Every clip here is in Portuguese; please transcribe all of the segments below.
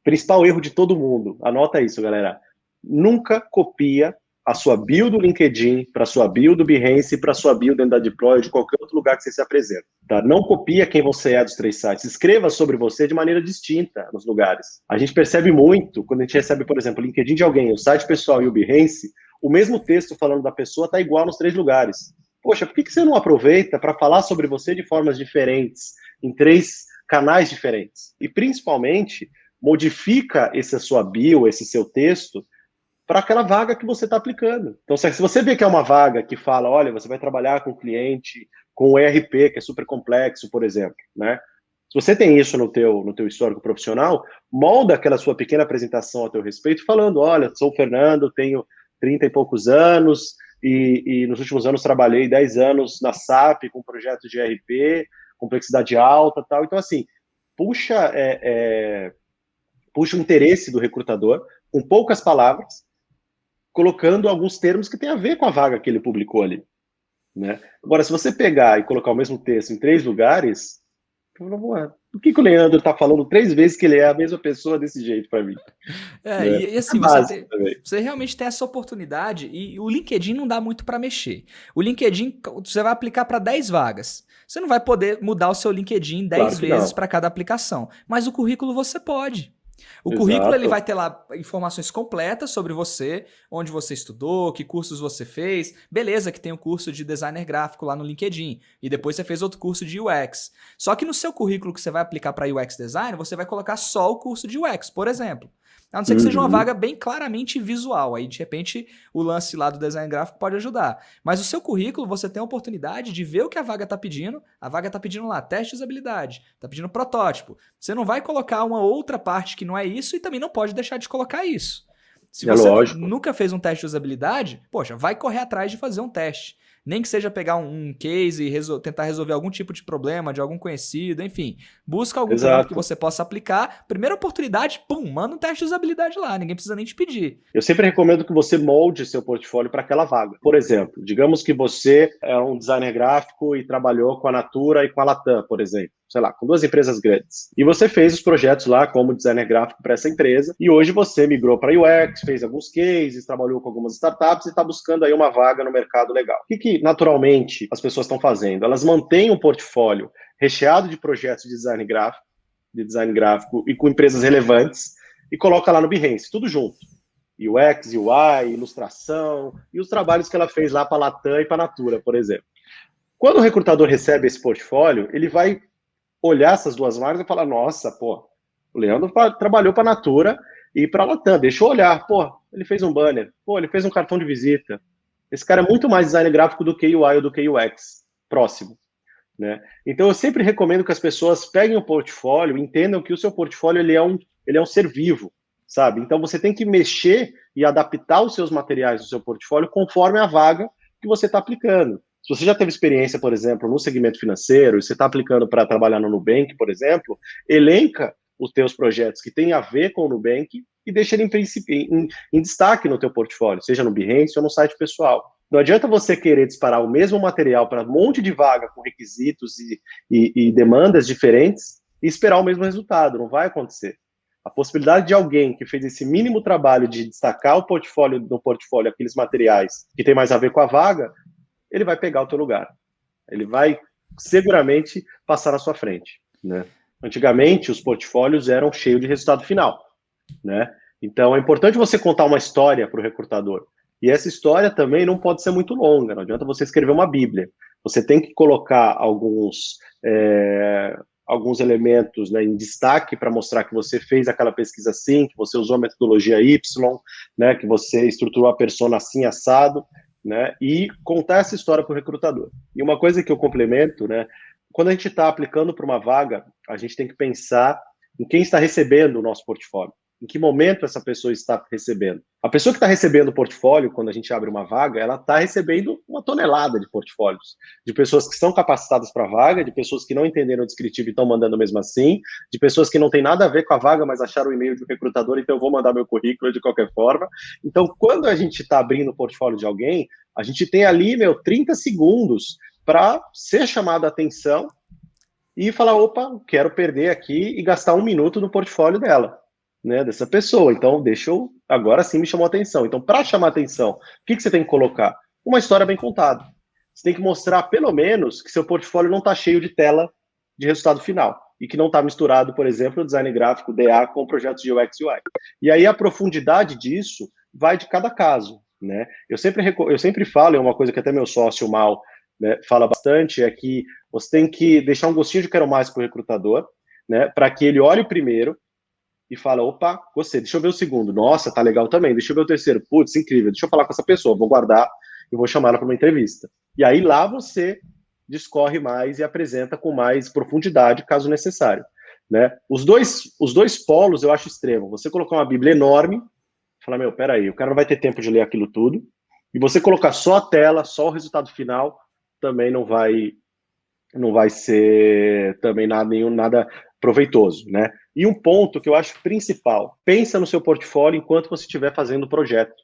Principal erro de todo mundo, anota isso, galera. Nunca copia a sua bio do LinkedIn para a sua bio do Behance, para a sua bio dentro da Deploy, de qualquer outro lugar que você se apresenta. Tá? Não copia quem você é dos 3 sites. Escreva sobre você de maneira distinta nos lugares. A gente percebe muito, quando a gente recebe, por exemplo, o LinkedIn de alguém, o site pessoal e o Behance, o mesmo texto falando da pessoa está igual nos 3 lugares. Poxa, por que você não aproveita para falar sobre você de formas diferentes, em 3 canais diferentes? E, principalmente, modifica essa sua bio, esse seu texto, para aquela vaga que você está aplicando. Então, se você vê que é uma vaga que fala, olha, você vai trabalhar com o cliente, com o ERP, que é super complexo, por exemplo, né? Se você tem isso no teu histórico profissional, molda aquela sua pequena apresentação a teu respeito, falando, olha, sou o Fernando, tenho 30 e poucos anos, e nos últimos anos trabalhei 10 anos na SAP, com projetos de ERP, complexidade alta, tal. Então, assim, puxa o interesse do recrutador, com poucas palavras, colocando alguns termos que têm a ver com a vaga que ele publicou ali, né? Agora, se você pegar e colocar o mesmo texto em 3 lugares, por que o Leandro está falando 3 vezes que ele é a mesma pessoa desse jeito para mim? É, Né? e assim, É básico também. você realmente tem essa oportunidade e o LinkedIn não dá muito para mexer. O LinkedIn, você vai aplicar para 10 vagas. Você não vai poder mudar o seu LinkedIn Claro 10 que vezes não. para cada aplicação, mas o currículo você pode. O currículo ele vai Exato. ter lá informações completas sobre você, onde você estudou, que cursos você fez. Beleza que tem o curso de designer gráfico lá no LinkedIn e depois você fez outro curso de UX. Só que no seu currículo que você vai aplicar para UX design, você vai colocar só o curso de UX, por exemplo. A não ser que seja uma vaga bem claramente visual. Aí, de repente, o lance lá do design gráfico pode ajudar. Mas o seu currículo, você tem a oportunidade de ver o que a vaga está pedindo. A vaga está pedindo lá teste de usabilidade, está pedindo protótipo. Você não vai colocar uma outra parte que não é isso e também não pode deixar de colocar isso. Se É você lógico. nunca fez um teste de usabilidade, poxa, vai correr atrás de fazer um teste. Nem que seja pegar um case e tentar resolver algum tipo de problema de algum conhecido, enfim. Busca algum trampo que Exato. você possa aplicar. Primeira oportunidade, pum, manda um teste de usabilidade lá. Ninguém precisa nem te pedir. Eu sempre recomendo que você molde seu portfólio para aquela vaga. Por exemplo, digamos que você é um designer gráfico e trabalhou com a Natura e com a Latam, por exemplo. Sei lá, com 2 empresas grandes. E você fez os projetos lá como designer gráfico para essa empresa. E hoje você migrou para UX, fez alguns cases, trabalhou com algumas startups e está buscando aí uma vaga no mercado legal. O que naturalmente as pessoas estão fazendo? Elas mantêm um portfólio recheado de projetos de design gráfico e com empresas relevantes e coloca lá no Behance, tudo junto. UX, UI, ilustração e os trabalhos que ela fez lá para a Latam e para a Natura, por exemplo. Quando o recrutador recebe esse portfólio, ele vai olhar essas 2 marcas e falar, nossa, pô, o Leandro trabalhou para a Natura e para a Latam, deixa eu olhar, pô, ele fez um banner, pô, ele fez um cartão de visita. Esse cara é muito mais design gráfico do que UI ou do que UX, próximo. Né? Então, eu sempre recomendo que as pessoas peguem o portfólio, entendam que o seu portfólio ele é um ser vivo, sabe? Então, você tem que mexer e adaptar os seus materiais do seu portfólio conforme a vaga que você está aplicando. Se você já teve experiência, por exemplo, no segmento financeiro, e você está aplicando para trabalhar no Nubank, por exemplo, elenca os teus projetos que têm a ver com o Nubank e deixa ele em destaque no teu portfólio, seja no Behance ou no site pessoal. Não adianta você querer disparar o mesmo material para um monte de vaga com requisitos e demandas diferentes e esperar o mesmo resultado. Não vai acontecer. A possibilidade de alguém que fez esse mínimo trabalho de destacar o portfólio do portfólio, aqueles materiais que tem mais a ver com a vaga, ele vai pegar o teu lugar. Ele vai seguramente passar na sua frente. Né? Antigamente, os portfólios eram cheios de resultado final. Né? Então, é importante você contar uma história para o recrutador. E essa história também não pode ser muito longa, não adianta você escrever uma Bíblia. Você tem que colocar alguns elementos, né, em destaque para mostrar que você fez aquela pesquisa assim, que você usou a metodologia Y, né, que você estruturou a persona assim, assado, né, e contar essa história para o recrutador. E uma coisa que eu complemento, né, quando a gente está aplicando para uma vaga, a gente tem que pensar em quem está recebendo o nosso portfólio. Em que momento essa pessoa está recebendo? A pessoa que está recebendo o portfólio, quando a gente abre uma vaga, ela está recebendo uma tonelada de portfólios, de pessoas que estão capacitadas para a vaga, de pessoas que não entenderam o descritivo e estão mandando mesmo assim, de pessoas que não têm nada a ver com a vaga, mas acharam o e-mail de um recrutador, então eu vou mandar meu currículo de qualquer forma. Então, quando a gente está abrindo o portfólio de alguém, a gente tem ali, 30 segundos para ser chamado a atenção e falar, opa, quero perder aqui e gastar 1 minuto no portfólio dela. né, dessa pessoa. Então, agora sim me chamou a atenção. Então, para chamar a atenção, o que você tem que colocar? Uma história bem contada. Você tem que mostrar, pelo menos, que seu portfólio não está cheio de tela de resultado final e que não está misturado, por exemplo, o design gráfico DA com projetos de UX e UI. E aí a profundidade disso vai de cada caso, né? Eu sempre falo, é uma coisa que até meu sócio Mal, né, fala bastante, é que você tem que deixar um gostinho de quero mais para o recrutador, né, para que ele olhe o primeiro e fala, opa, gostei, deixa eu ver o segundo, nossa, tá legal também, deixa eu ver o terceiro, putz, incrível, deixa eu falar com essa pessoa, vou guardar e vou chamar ela para uma entrevista. E aí lá você discorre mais e apresenta com mais profundidade, caso necessário, né? Os dois polos eu acho extremo. Você colocar uma Bíblia enorme, falar, meu, peraí, o cara não vai ter tempo de ler aquilo tudo, e você colocar só a tela, só o resultado final, também não vai ser também nada proveitoso, né? E um ponto que eu acho principal, pensa no seu portfólio enquanto você estiver fazendo o projeto.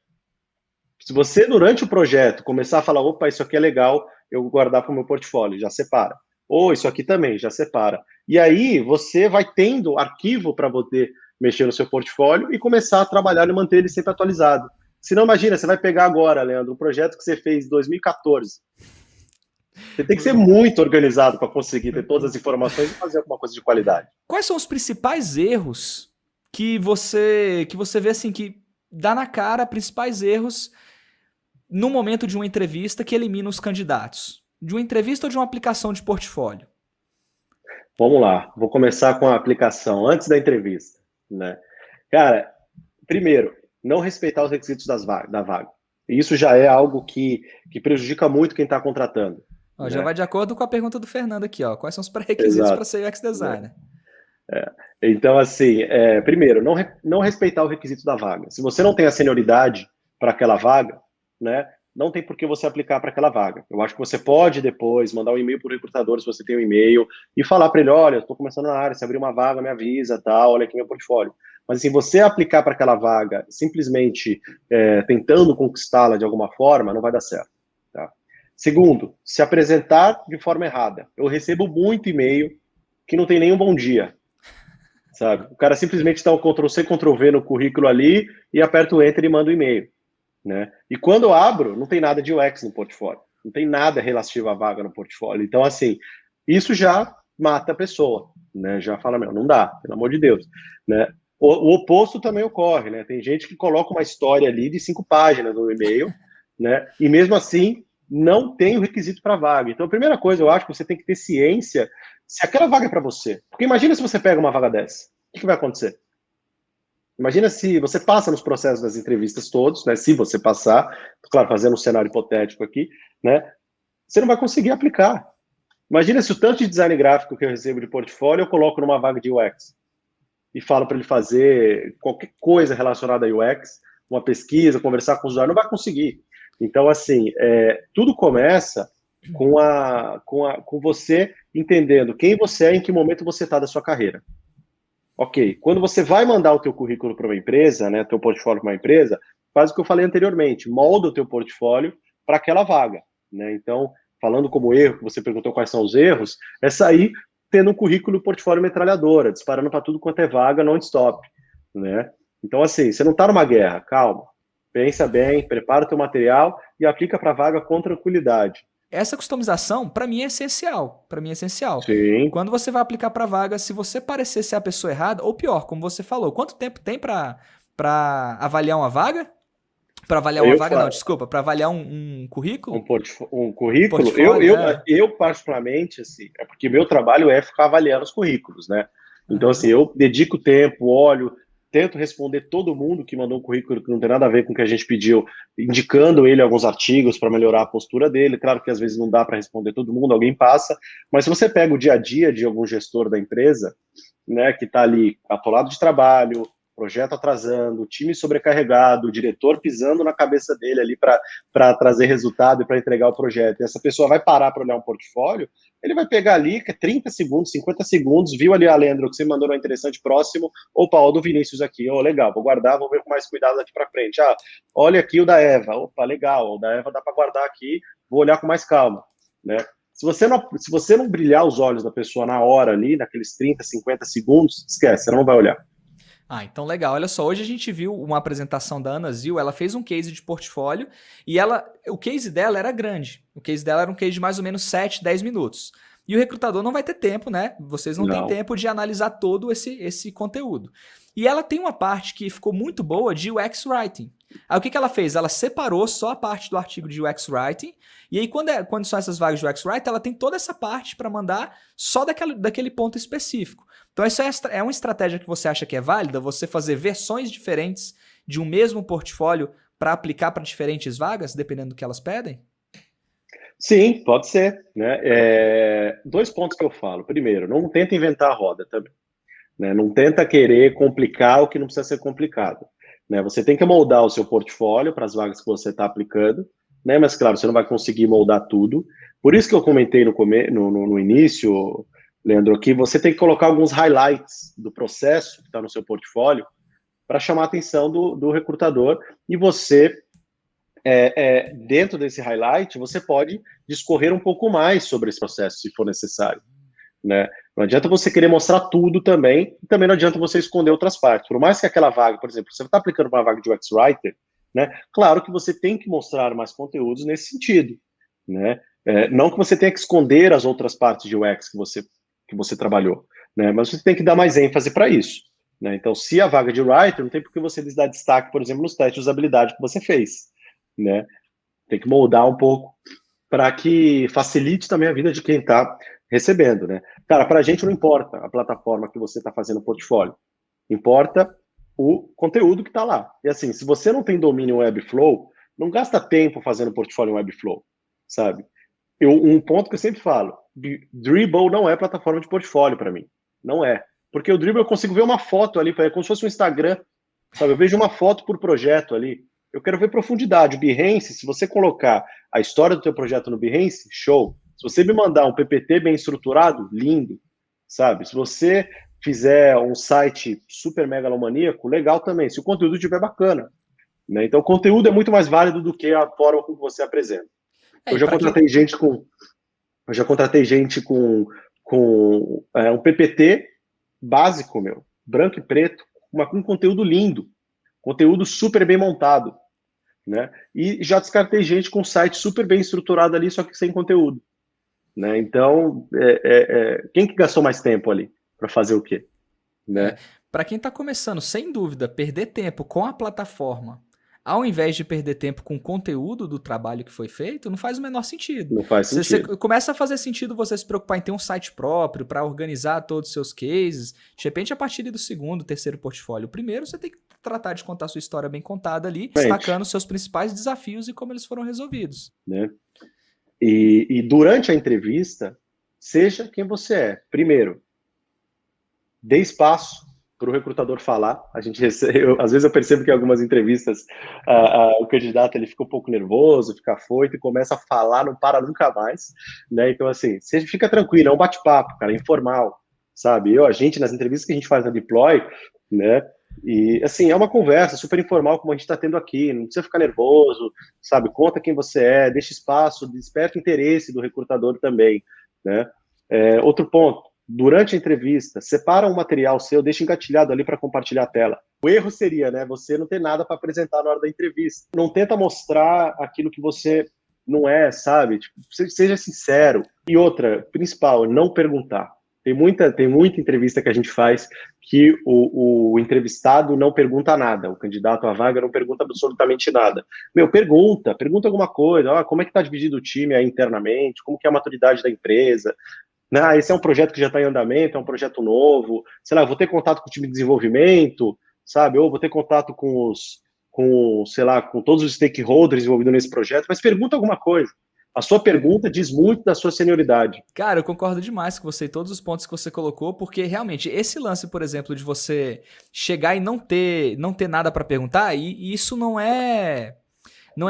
Se você, durante o projeto, começar a falar, opa, isso aqui é legal, eu vou guardar para o meu portfólio, já separa. Ou isso aqui também, já separa. E aí você vai tendo arquivo para poder mexer no seu portfólio e começar a trabalhar e manter ele sempre atualizado. Se não, imagina, você vai pegar agora, Leandro, um projeto que você fez em 2014. Você tem que ser muito organizado para conseguir ter todas as informações e fazer alguma coisa de qualidade. Quais são os principais erros que você vê assim, que dá na cara, principais erros no momento de uma entrevista que elimina os candidatos? De uma entrevista ou de uma aplicação de portfólio? Vamos lá, vou começar com a aplicação antes da entrevista, né? Cara, primeiro, não respeitar os requisitos da vaga. E isso já é algo que prejudica muito quem está contratando. Ó, já vai de acordo com a pergunta do Fernando aqui, ó. Quais são os pré-requisitos para ser UX designer? Então, assim, primeiro, não respeitar o requisito da vaga. Se você não tem a senioridade para aquela vaga, né, não tem por que você aplicar para aquela vaga. Eu acho que você pode depois mandar um e-mail para o recrutador, se você tem um e-mail, e falar para ele, olha, estou começando na área, se abrir uma vaga, me avisa, tal, olha aqui meu portfólio. Mas, assim, você aplicar para aquela vaga simplesmente tentando conquistá-la de alguma forma, não vai dar certo. Tá? Segundo, se apresentar de forma errada. Eu recebo muito e-mail que não tem nenhum bom dia. Sabe? O cara simplesmente dá um Ctrl+C, Ctrl+V no currículo ali e aperta o Enter e manda o e-mail. Né? E quando eu abro, não tem nada de UX no portfólio. Não tem nada relativo à vaga no portfólio. Então, assim, isso já mata a pessoa. Né? Já fala, meu, não dá, pelo amor de Deus. Né? O oposto também ocorre. Né? Tem gente que coloca uma história ali de 5 páginas no e-mail, né? E mesmo assim não tem o requisito para vaga. Então, a primeira coisa, eu acho que você tem que ter ciência se aquela vaga é para você. Porque imagina se você pega uma vaga dessa. O que vai acontecer? Imagina se você passa nos processos das entrevistas todos, né? Se você passar, claro, fazendo um cenário hipotético aqui, né? Você não vai conseguir aplicar. Imagina se o tanto de design gráfico que eu recebo de portfólio eu coloco numa vaga de UX e falo para ele fazer qualquer coisa relacionada a UX, uma pesquisa, conversar com o usuário, não vai conseguir. Então, assim, tudo começa com você entendendo quem você é, em que momento você está da sua carreira. Ok, quando você vai mandar o teu currículo para uma empresa, né, teu portfólio para uma empresa, faz o que eu falei anteriormente, molda o teu portfólio para aquela vaga, né? Então, falando como erro, que você perguntou quais são os erros, é sair tendo um currículo portfólio metralhadora, disparando para tudo quanto é vaga, non-stop, né? Então, assim, você não está numa guerra, calma, pensa bem, prepara o teu material e aplica para a vaga com tranquilidade. Essa customização, para mim, é essencial. Para mim é essencial. Sim. Quando você vai aplicar para vaga, se você parecer ser a pessoa errada, ou pior, como você falou, quanto tempo tem para avaliar uma vaga? Para avaliar uma vaga, não, desculpa, para avaliar um currículo? Um currículo? Eu, particularmente, assim, é porque meu trabalho é ficar avaliando os currículos, né? Então, assim, eu dedico tempo, olho, tento responder todo mundo que mandou um currículo que não tem nada a ver com o que a gente pediu, indicando ele alguns artigos para melhorar a postura dele. Claro que às vezes não dá para responder todo mundo, alguém passa, mas se você pega o dia a dia de algum gestor da empresa, né, que está ali atolado de trabalho, projeto atrasando, time sobrecarregado, o diretor pisando na cabeça dele ali para trazer resultado e para entregar o projeto, e essa pessoa vai parar para olhar um portfólio, ele vai pegar ali, que é 30 segundos, 50 segundos, viu ali, Leandro, que você mandou um interessante próximo, opa, o do Vinícius aqui, legal, vou guardar, vou ver com mais cuidado daqui para frente, olha aqui o da Eva, opa, legal, o da Eva dá para guardar aqui, vou olhar com mais calma, né? Se você não brilhar os olhos da pessoa na hora ali, naqueles 30, 50 segundos, esquece, você não vai olhar. Ah, então legal. Olha só, hoje a gente viu uma apresentação da Ana Zil, ela fez um case de portfólio e o case dela era grande. O case dela era um case de mais ou menos 7, 10 minutos. E o recrutador não vai ter tempo, né? Vocês não têm Não. tempo de analisar todo esse conteúdo. E ela tem uma parte que ficou muito boa de UX Writing. Aí o que ela fez? Ela separou só a parte do artigo de UX Writing, e aí quando são essas vagas de UX Writing, ela tem toda essa parte para mandar só daquele ponto específico. Então isso é uma estratégia que você acha que é válida? Você fazer versões diferentes de um mesmo portfólio para aplicar para diferentes vagas, dependendo do que elas pedem? Sim, pode ser, né? Dois pontos que eu falo. Primeiro, não tenta inventar a roda também, né? Não tenta querer complicar o que não precisa ser complicado, né? Você tem que moldar o seu portfólio para as vagas que você está aplicando, né? Mas, claro, você não vai conseguir moldar tudo. Por isso que eu comentei no início, Leandro, que você tem que colocar alguns highlights do processo que está no seu portfólio para chamar a atenção do recrutador, e você, dentro desse highlight, você pode discorrer um pouco mais sobre esse processo, se for necessário, né? Não adianta você querer mostrar tudo também, e também não adianta você esconder outras partes. Por mais que aquela vaga, por exemplo, você está aplicando uma vaga de UX Writer, né? Claro que você tem que mostrar mais conteúdos nesse sentido, né? Não que você tenha que esconder as outras partes de UX que você trabalhou, né? Mas você tem que dar mais ênfase para isso, né? Então, se a vaga de Writer, não tem por que você dar destaque, por exemplo, nos testes de usabilidade que você fez, né? Tem que moldar um pouco para que facilite também a vida de quem está recebendo, né? Cara, para a gente não importa a plataforma que você está fazendo o portfólio, importa o conteúdo que está lá. E assim, se você não tem domínio em Webflow, não gasta tempo fazendo portfólio em Webflow, sabe? Um ponto que eu sempre falo, Dribbble não é plataforma de portfólio para mim, não é. Porque o Dribbble eu consigo ver uma foto ali, como se fosse um Instagram, sabe? Eu vejo uma foto por projeto ali. Eu quero ver profundidade. O Behance, se você colocar a história do teu projeto no Behance, show. Se você me mandar um PPT bem estruturado, lindo, sabe? Se você fizer um site super megalomaníaco, legal também, se o conteúdo estiver bacana, né? Então, o conteúdo é muito mais válido do que a forma como você apresenta. Eu já contratei gente com um PPT básico, meu, branco e preto, com conteúdo lindo, conteúdo super bem montado, né? E já descartei gente com site super bem estruturado ali, só que sem conteúdo, né? Então, quem que gastou mais tempo ali para fazer o quê, né? Para quem está começando, sem dúvida, perder tempo com a plataforma, ao invés de perder tempo com o conteúdo do trabalho que foi feito, não faz o menor sentido. Não faz sentido. Você começa a fazer sentido você se preocupar em ter um site próprio para organizar todos os seus cases. De repente, a partir do segundo, terceiro portfólio. O primeiro, você tem que tratar de contar a sua história bem contada ali, destacando os seus principais desafios e como eles foram resolvidos. Né? E durante a entrevista, seja quem você é. Primeiro, dê espaço para o recrutador falar. Às vezes eu percebo que em algumas entrevistas o candidato ele fica um pouco nervoso, fica afoito e começa a falar, não para nunca mais, né? Então, assim, você fica tranquilo, é um bate-papo, cara, é informal, sabe? A gente, nas entrevistas que a gente faz na Deploy, né? E, assim, é uma conversa super informal, como a gente está tendo aqui, não precisa ficar nervoso, sabe? Conta quem você é, deixa espaço, desperta o interesse do recrutador também, né? Outro ponto, durante a entrevista, separa um material seu, deixa engatilhado ali para compartilhar a tela. O erro seria, né, você não ter nada para apresentar na hora da entrevista. Não tenta mostrar aquilo que você não é, sabe? Tipo, seja sincero. E outra, principal, não perguntar. Tem muita entrevista que a gente faz que o entrevistado não pergunta nada, o candidato à vaga não pergunta absolutamente nada. Meu, pergunta alguma coisa, como é que está dividido o time aí internamente, como que é a maturidade da empresa, né? Esse é um projeto que já está em andamento, é um projeto novo, sei lá, vou ter contato com o time de desenvolvimento, sabe, ou vou ter contato com todos os stakeholders envolvidos nesse projeto, mas pergunta alguma coisa. A sua pergunta diz muito da sua senioridade. Cara, eu concordo demais com você e todos os pontos que você colocou, porque realmente esse lance, por exemplo, de você chegar e não ter nada para perguntar, e isso não é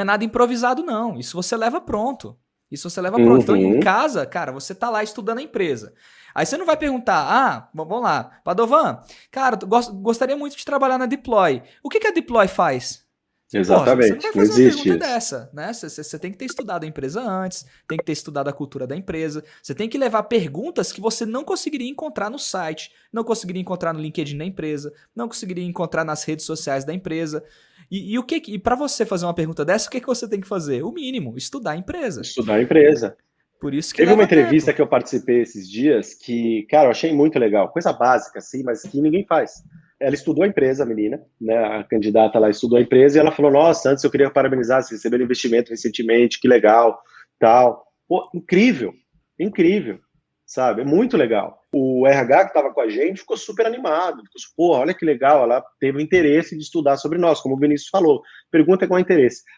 nada improvisado, não. Isso você leva pronto. Então, em casa, cara, você tá lá estudando a empresa. Aí você não vai perguntar, vamos lá, Padovan, cara, gostaria muito de trabalhar na Deploy. O que a Deploy faz? Porra, você não Exatamente, vai não fazer uma existe pergunta isso. dessa, né? Você tem que ter estudado a empresa antes, tem que ter estudado a cultura da empresa, você tem que levar perguntas que você não conseguiria encontrar no site, não conseguiria encontrar no LinkedIn da empresa, não conseguiria encontrar nas redes sociais da empresa. E para você fazer uma pergunta dessa, o que você tem que fazer? O mínimo, estudar a empresa. Estudar a empresa. Por isso que Teve uma leva entrevista tempo. que eu participei esses dias que, cara, eu achei muito legal. Coisa básica, assim, mas que ninguém faz. Ela estudou a empresa, a menina, né? A candidata lá estudou a empresa e ela falou: Nossa, antes eu queria parabenizar, vocês receberam investimento recentemente, que legal, tal. Pô, incrível, incrível, sabe? É muito legal. O RH que estava com a gente ficou super animado. Ficou, pô, olha que legal, ela teve o interesse de estudar sobre nós, como o Vinícius falou. Pergunta com interesse.